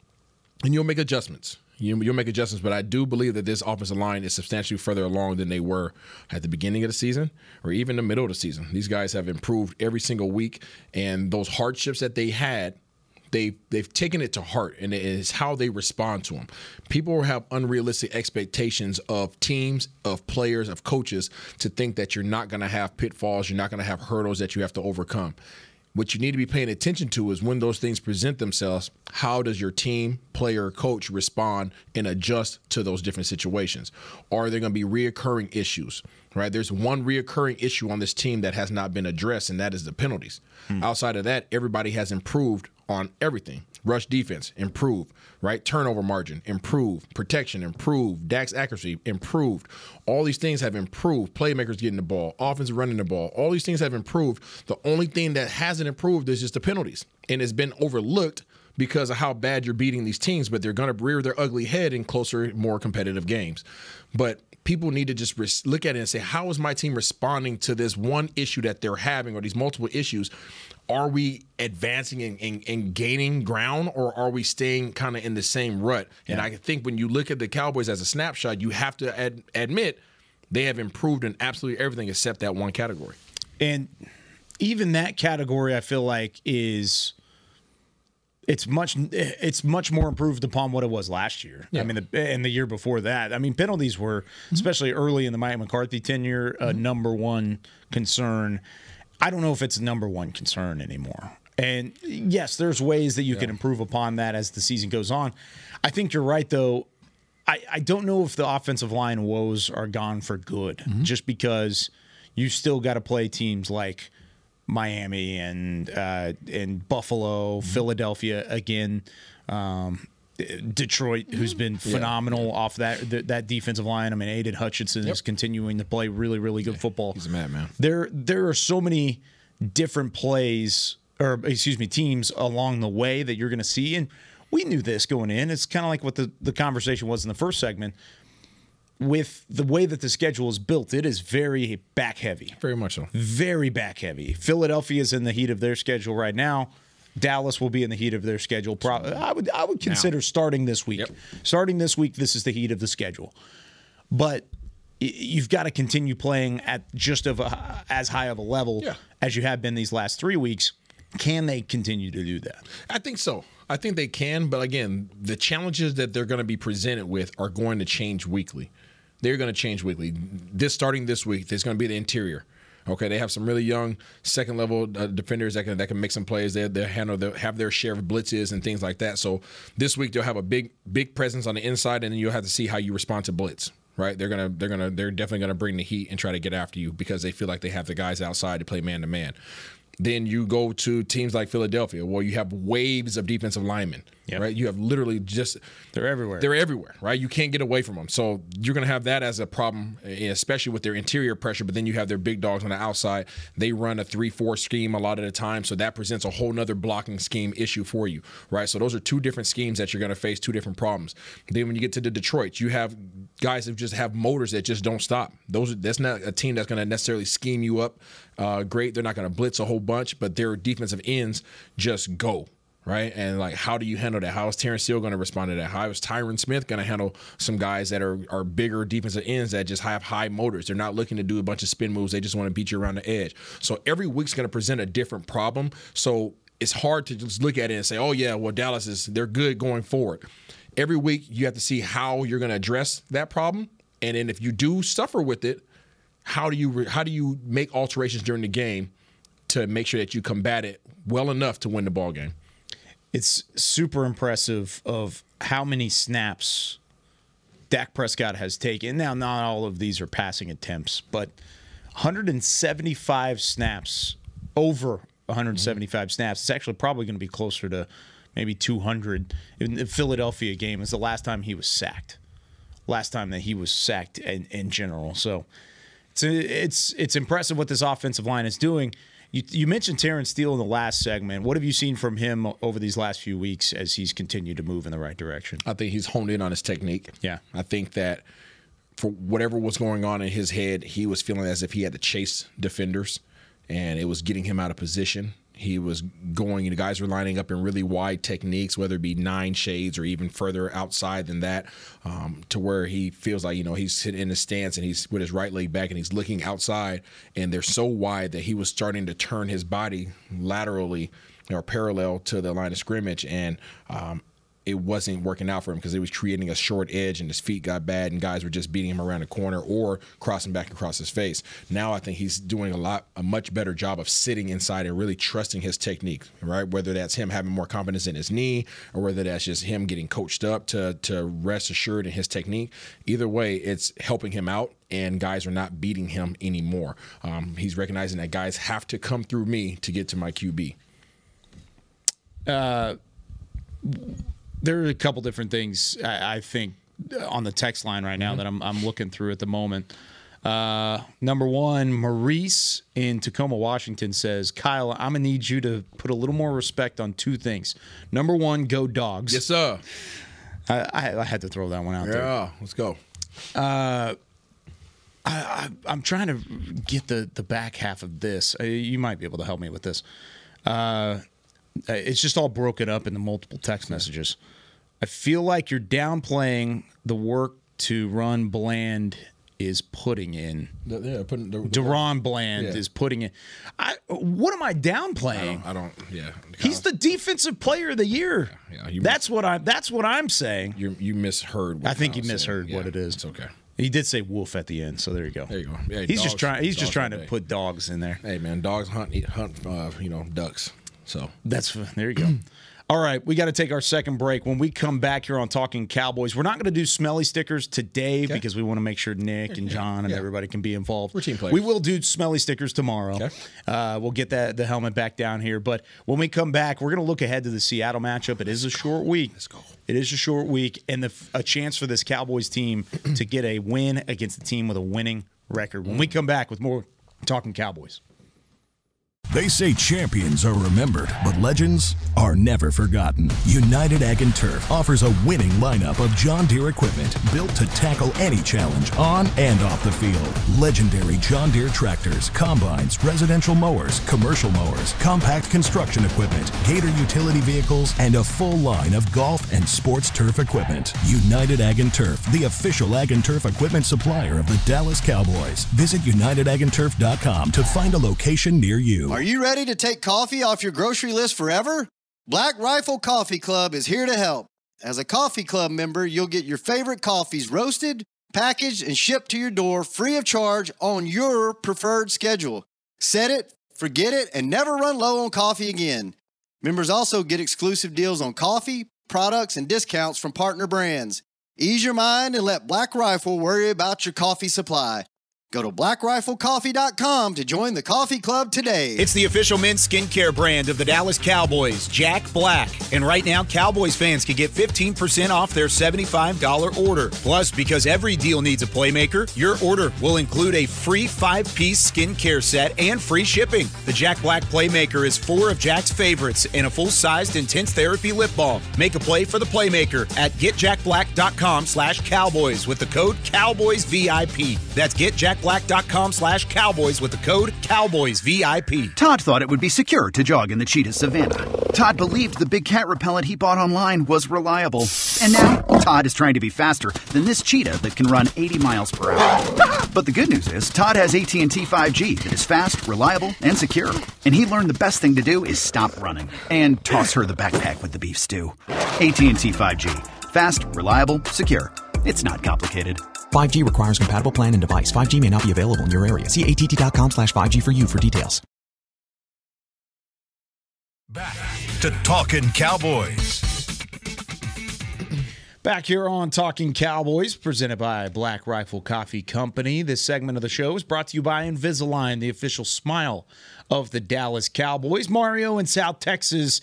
Speaker 5: and you'll make adjustments. You'll make adjustments, but I do believe that this offensive line is substantially further along than they were at the beginning of the season or even the middle of the season. These guys have improved every single week, and those hardships that they had, they've taken it to heart, and it is how they respond to them. People have unrealistic expectations of teams, of players, of coaches to think that you're not going to have pitfalls, you're not going to have hurdles that you have to overcome. What you need to be paying attention to is when those things present themselves, how does your team, player, coach respond and adjust to those different situations? Are there going to be reoccurring issues, right? There's one reoccurring issue on this team that has not been addressed, and that is the penalties. Outside of that, everybody has improved on everything. Rush defense, improve, right? Turnover margin, improve. Protection, improve. Dak's accuracy, improved. All these things have improved. Playmakers getting the ball, offense running the ball. All these things have improved. The only thing that hasn't improved is just the penalties. And it's been overlooked because of how bad you're beating these teams, but they're going to rear their ugly head in closer, more competitive games. But people need to just look at it and say, how is my team responding to this one issue that they're having or these multiple issues? Are we advancing and gaining ground, or are we staying kind of in the same rut? Yeah. And I think when you look at the Cowboys as a snapshot, you have to admit they have improved in absolutely everything except that one category.
Speaker 4: And even that category, I feel like it's much more improved upon what it was last year. Yeah. I mean, and the year before that. I mean, penalties were, especially early in the Mike McCarthy tenure, a number one concern. I don't know if it's number one concern anymore. And yes, there's ways that you can improve upon that as the season goes on. I think you're right, though. I don't know if the offensive line woes are gone for good, just because you still got to play teams like Miami and Buffalo, Philadelphia again, Detroit, who's been phenomenal off that defensive line. I mean, Aiden Hutchinson is continuing to play really, really good football.
Speaker 5: He's a madman.
Speaker 4: There are so many different teams along the way that you're going to see, and we knew this going in. It's kind of like what the conversation was in the first segment. With the way that the schedule is built, it is very back heavy.
Speaker 5: Very much so.
Speaker 4: Very back heavy. Philadelphia is in the heat of their schedule right now. Dallas will be in the heat of their schedule. I would consider starting this week. Yep. Starting this week, this is the heat of the schedule. But you've got to continue playing at just as high of a level as you have been these last 3 weeks. Can they continue to do that?
Speaker 5: I think so. I think they can. But again, the challenges that they're going to be presented with are going to change weekly. They're going to change weekly. Starting this week, there's going to be the interior. Okay, they have some really young second-level defenders that can make some plays. They have their share of blitzes and things like that. So this week they'll have a big presence on the inside, and then you'll have to see how you respond to blitz. Right? They're definitely gonna bring the heat and try to get after you because they feel like they have the guys outside to play man to man. Then you go to teams like Philadelphia, where you have waves of defensive linemen, right? You have literally
Speaker 4: they're everywhere.
Speaker 5: They're everywhere, right? You can't get away from them. So you're going to have that as a problem, especially with their interior pressure. But then you have their big dogs on the outside. They run a 3-4 scheme a lot of the time, so that presents a whole nother blocking scheme issue for you, right? So those are two different schemes that you're going to face, two different problems. Then when you get to the Detroit, you have guys that just have motors that just don't stop. That's not a team that's going to necessarily scheme you up great. They're not going to blitz a whole bunch, but their defensive ends just go, right? And like, how do you handle that? How is Terrence Steele going to respond to that? How is Tyron Smith going to handle some guys that are bigger defensive ends that just have high motors? They're not looking to do a bunch of spin moves. They just want to beat you around the edge. So every week's going to present a different problem. So it's hard to just look at it and say, oh yeah, well, they're good going forward. Every week you have to see how you're going to address that problem. And then if you do suffer with it, how do you make alterations during the game to make sure that you combat it well enough to win the ball game.
Speaker 4: It's super impressive of how many snaps Dak Prescott has taken. Now, not all of these are passing attempts, but 175 snaps, over 175 snaps. It's actually probably going to be closer to maybe 200. In the Philadelphia game is the last time he was sacked. Last time that he was sacked in general. So it's impressive what this offensive line is doing. You mentioned Terrence Steele in the last segment. What have you seen from him over these last few weeks as he's continued to move in the right direction?
Speaker 5: I think he's honed in on his technique.
Speaker 4: Yeah.
Speaker 5: I think that for whatever was going on in his head, he was feeling as if he had to chase defenders, and it was getting him out of position. He was going, the guys were lining up in really wide techniques, whether it be 9 shades or even further outside than that, to where he feels like, he's sitting in his stance and he's with his right leg back and he's looking outside, and they're so wide that he was starting to turn his body laterally or parallel to the line of scrimmage, and it wasn't working out for him because it was creating a short edge and his feet got bad and guys were just beating him around the corner or crossing back across his face. Now I think he's doing a much better job of sitting inside and really trusting his technique, right? Whether that's him having more confidence in his knee or whether that's just him getting coached up to rest assured in his technique. Either way, it's helping him out, and guys are not beating him anymore. He's recognizing that guys have to come through me to get to my QB.
Speaker 4: There are a couple different things I think on the text line right now that I'm looking through at the moment. Number one, Maurice in Tacoma, Washington says, Kyle, I'm going to need you to put a little more respect on 2 things. Number one, go Dogs.
Speaker 5: Yes, sir.
Speaker 4: I had to throw that one out there.
Speaker 5: Yeah, let's go.
Speaker 4: I'm trying to get the back half of this. You might be able to help me with this. It's just all broken up into multiple text messages. I feel like you're downplaying the work to run Bland is putting in. Deron Bland is putting in. What am I downplaying?
Speaker 5: I don't.
Speaker 4: He's the defensive player of the year. That's what I'm saying.
Speaker 5: You misheard.
Speaker 4: I think you misheard what it is.
Speaker 5: It's okay.
Speaker 4: He did say wolf at the end, so there you go.
Speaker 5: There you go. Yeah,
Speaker 4: he's just trying to put dogs in there.
Speaker 5: Hey man, dogs hunt ducks. So
Speaker 4: there you go. All right, we got to take our second break. When we come back here on Talking Cowboys, we're not going to do smelly stickers today because we want to make sure Nick and John and everybody can be involved.
Speaker 5: We're team players.
Speaker 4: We will do smelly stickers tomorrow.
Speaker 5: Okay.
Speaker 4: We'll get the helmet back down here. But when we come back, we're going to look ahead to the Seattle matchup. It is a short week.
Speaker 5: Let's go.
Speaker 4: It is a short week, and a chance for this Cowboys team to get a win against a team with a winning record. When we come back with more Talking Cowboys.
Speaker 12: They say champions are remembered, but legends are never forgotten. United Ag & Turf offers a winning lineup of John Deere equipment built to tackle any challenge on and off the field. Legendary John Deere tractors, combines, residential mowers, commercial mowers, compact construction equipment, Gator utility vehicles, and a full line of golf and sports turf equipment. United Ag & Turf, the official Ag & Turf equipment supplier of the Dallas Cowboys. Visit UnitedAgAndTurf.com to find a location near you.
Speaker 8: Are you ready to take coffee off your grocery list forever? Black Rifle Coffee Club is here to help. As a coffee club member, you'll get your favorite coffees roasted, packaged, and shipped to your door free of charge on your preferred schedule. Set it, forget it, and never run low on coffee again. Members also get exclusive deals on coffee, products, and discounts from partner brands. Ease your mind and let Black Rifle worry about your coffee supply. Go to blackriflecoffee.com to join the coffee club today.
Speaker 13: It's the official men's skincare brand of the Dallas Cowboys, Jack Black. And right now, Cowboys fans can get 15% off their $75 order. Plus, because every deal needs a playmaker, your order will include a free 5-piece skincare set and free shipping. The Jack Black Playmaker is 4 of Jack's favorites and a full-sized intense therapy lip balm. Make a play for the playmaker at getjackblack.com/Cowboys with the code CowboysVIP. That's getjackblack.com/Cowboys with the code CowboysVIP.
Speaker 6: Todd thought it would be secure to jog in the cheetah savanna. Todd believed the big cat repellent he bought online was reliable. And now, Todd is trying to be faster than this cheetah that can run 80 miles per hour. But the good news is, Todd has AT&T 5G that is fast, reliable, and secure. And he learned the best thing to do is stop running and toss her the backpack with the beef stew. AT&T 5G. Fast, reliable, secure. It's not complicated.
Speaker 7: 5G requires compatible plan and device. 5G may not be available in your area. See att.com/5G for you for details.
Speaker 1: Back to Talkin Cowboys.
Speaker 4: Back here on Talking Cowboys, presented by Black Rifle Coffee Company. This segment of the show is brought to you by Invisalign, the official smile of the Dallas Cowboys. Mario in South Texas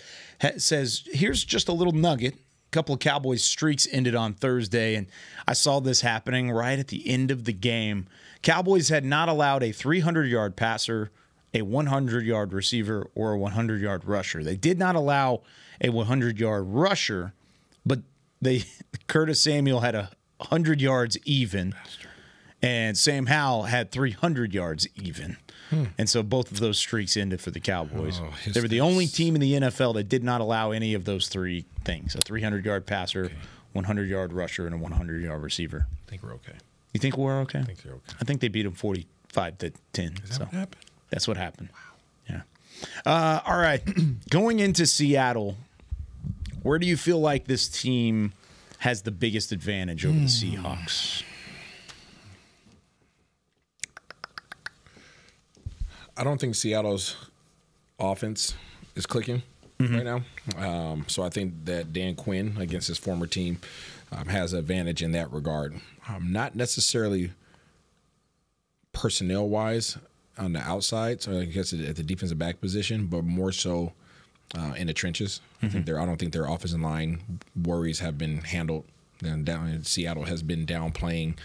Speaker 4: says, here's just a little nugget. A couple of Cowboys streaks ended on Thursday, and I saw this happening right at the end of the game. Cowboys had not allowed a 300-yard passer, a 100-yard receiver, or a 100-yard rusher. They did not allow a 100-yard rusher, but Curtis Samuel had 100 yards even, and Sam Howell had 300 yards even. And so both of those streaks ended for the Cowboys. They were the only team in the NFL that did not allow any of those three things: a 300-yard passer, 100-yard rusher, and a 100-yard receiver.
Speaker 5: I think we're okay.
Speaker 4: You think we're okay?
Speaker 5: I think they're okay.
Speaker 4: I think they beat them 45-10.
Speaker 5: Is that what happened?
Speaker 4: That's what happened. Wow. Yeah. All right. Going into Seattle, where do you feel like this team has the biggest advantage over the Seahawks?
Speaker 5: I don't think Seattle's offense is clicking right now. So I think that Dan Quinn, against his former team, has an advantage in that regard. Not necessarily personnel-wise on the outside, so I guess at the defensive back position, but more so in the trenches. I don't think their offensive line worries have been handled. And down in Seattle has been downplaying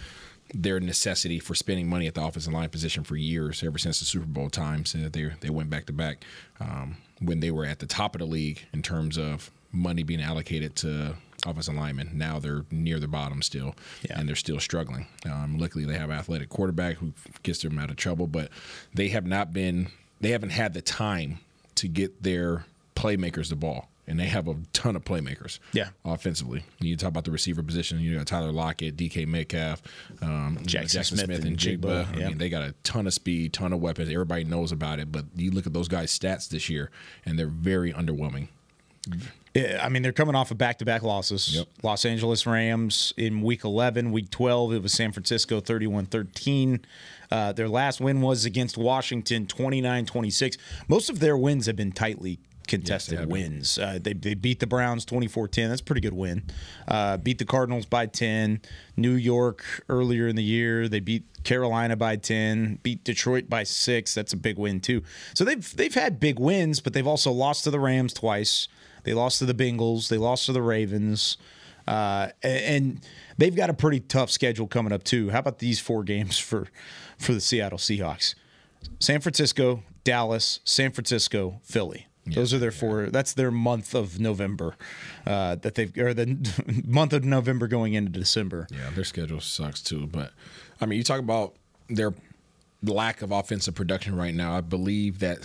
Speaker 5: their necessity for spending money at the offensive line position for years, ever since the Super Bowl times. They went back to back when they were at the top of the league in terms of money being allocated to offensive linemen. Now they're near the bottom still, and they're still struggling. Luckily, they have an athletic quarterback who gets them out of trouble, but they haven't had the time to get their playmakers the ball. And they have a ton of playmakers offensively. You talk about the receiver position. You got Tyler Lockett, DK Metcalf, Jackson Smith, and Jigba. I mean, they got a ton of speed, ton of weapons. Everybody knows about it. But you look at those guys' stats this year, and they're very underwhelming.
Speaker 4: Yeah, I mean, they're coming off of back-to-back losses.
Speaker 5: Yep.
Speaker 4: Los Angeles Rams in Week 11. Week 12, it was San Francisco 31-13. Their last win was against Washington 29-26. Most of their wins have been tightly contested wins. They beat the Browns 24-10. That's a pretty good win. Beat the Cardinals by 10. New York earlier in the year. They beat Carolina by 10. Beat Detroit by 6. That's a big win too. So they've had big wins, but they've also lost to the Rams twice. They lost to the Bengals. They lost to the Ravens. And they've got a pretty tough schedule coming up too. How about these 4 games for the Seattle Seahawks? San Francisco, Dallas, San Francisco, Philly. Those are their 4. That's their month of November, the month of November going into December.
Speaker 5: Yeah, their schedule sucks too. But I mean, you talk about their lack of offensive production right now. I believe that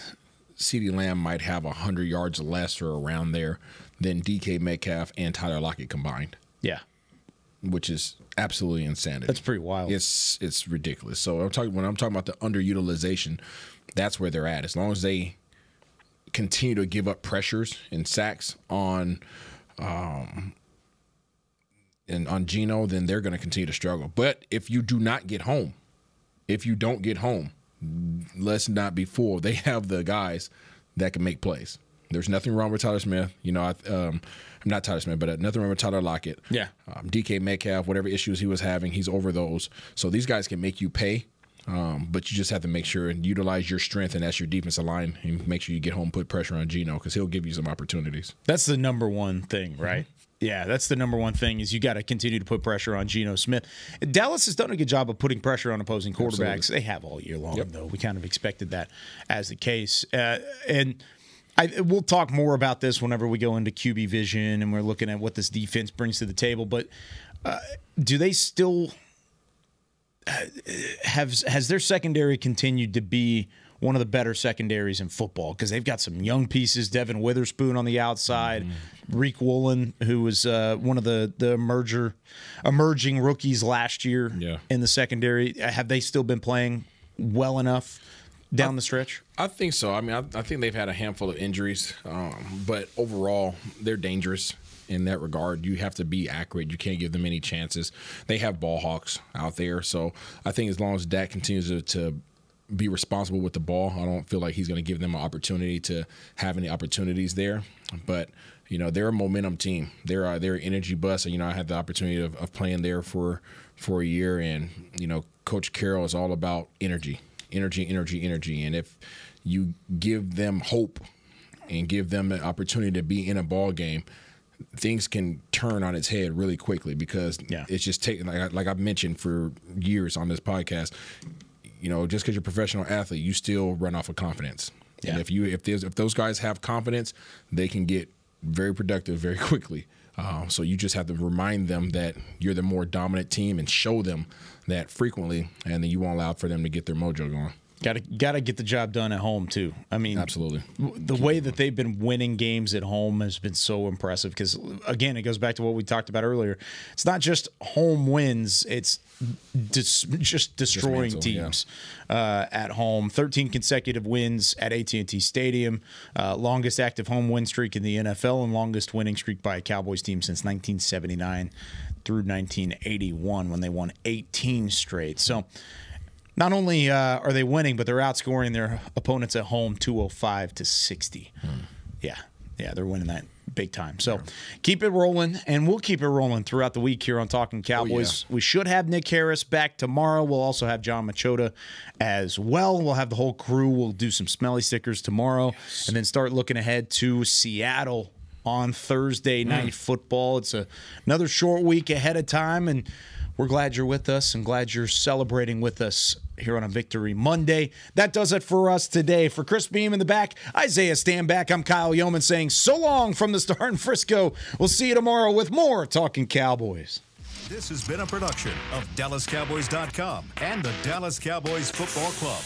Speaker 5: CeeDee Lamb might have 100 yards less or around there than DK Metcalf and Tyler Lockett combined.
Speaker 4: Yeah,
Speaker 5: which is absolutely insanity.
Speaker 4: That's pretty wild.
Speaker 5: It's ridiculous. So when I'm talking about the underutilization, that's where they're at. As long as they continue to give up pressures and sacks on Geno, then they're going to continue to struggle. But if you don't get home, let's not be fooled. They have the guys that can make plays. There's nothing wrong with Tyler Smith. Not Tyler Smith, but nothing wrong with Tyler Lockett.
Speaker 4: Yeah.
Speaker 5: DK Metcalf, whatever issues he was having, he's over those. So these guys can make you pay. But you just have to make sure and utilize your strength, and that's your defensive line, and make sure you get home, put pressure on Geno, because he'll give you some opportunities.
Speaker 4: That's the number one thing, right? Yeah, that's the number one thing is you got to continue to put pressure on Geno Smith. Dallas has done a good job of putting pressure on opposing quarterbacks. Absolutely. They have all year long, though. We kind of expected that as the case. We'll talk more about this whenever we go into QB vision and we're looking at what this defense brings to the table. But do they still has their secondary continued to be one of the better secondaries in football? Because they've got some young pieces. Devin Witherspoon on the outside, Reek Woolen, who was one of the emerging rookies last year in the secondary. Have they still been playing well enough down the stretch?
Speaker 5: I think so. I mean, I think they've had a handful of injuries, but overall, they're dangerous in that regard. You have to be accurate. You can't give them any chances. They have ball hawks out there. So I think as long as Dak continues to be responsible with the ball. I don't feel like he's going to give them an opportunity to have any opportunities there. But they're a momentum team. They're an energy bus. And, I had the opportunity of playing there for a year, and Coach Carroll is all about energy. And if you give them hope and give them an opportunity to be in a ball game, things can turn on its head really quickly, because it's just taking, like I've mentioned for years on this podcast, just because you're a professional athlete, you still run off of confidence. Yeah. And if those guys have confidence, they can get very productive very quickly. So you just have to remind them that you're the more dominant team and show them that frequently, and then you won't allow for them to get their mojo going.
Speaker 4: Got to get the job done at home too. I mean,
Speaker 5: absolutely.
Speaker 4: The way that they've been winning games at home has been so impressive, because again, it goes back to what we talked about earlier. It's not just home wins; it's just destroying teams at home. 13 consecutive wins at AT&T Stadium, longest active home win streak in the NFL, and longest winning streak by a Cowboys team since 1979 through 1981, when they won 18 straight. So. Not only are they winning, but they're outscoring their opponents at home 205-60. Yeah, they're winning that big time. So keep it rolling, and we'll keep it rolling throughout the week here on Talkin Cowboys. We should have Nick Harris back tomorrow. We'll also have John Machota as well. We'll have the whole crew. We'll do some smelly stickers tomorrow, and then start looking ahead to Seattle on Thursday Night Football. It's another short week ahead of time, and we're glad you're with us and glad you're celebrating with us here on a Victory Monday. That does it for us today. For Chris Beam in the back, Isaiah Stanback, I'm Kyle Yeoman saying so long from the Star in Frisco. We'll see you tomorrow with more Talkin Cowboys.
Speaker 12: This has been a production of DallasCowboys.com and the Dallas Cowboys Football Club.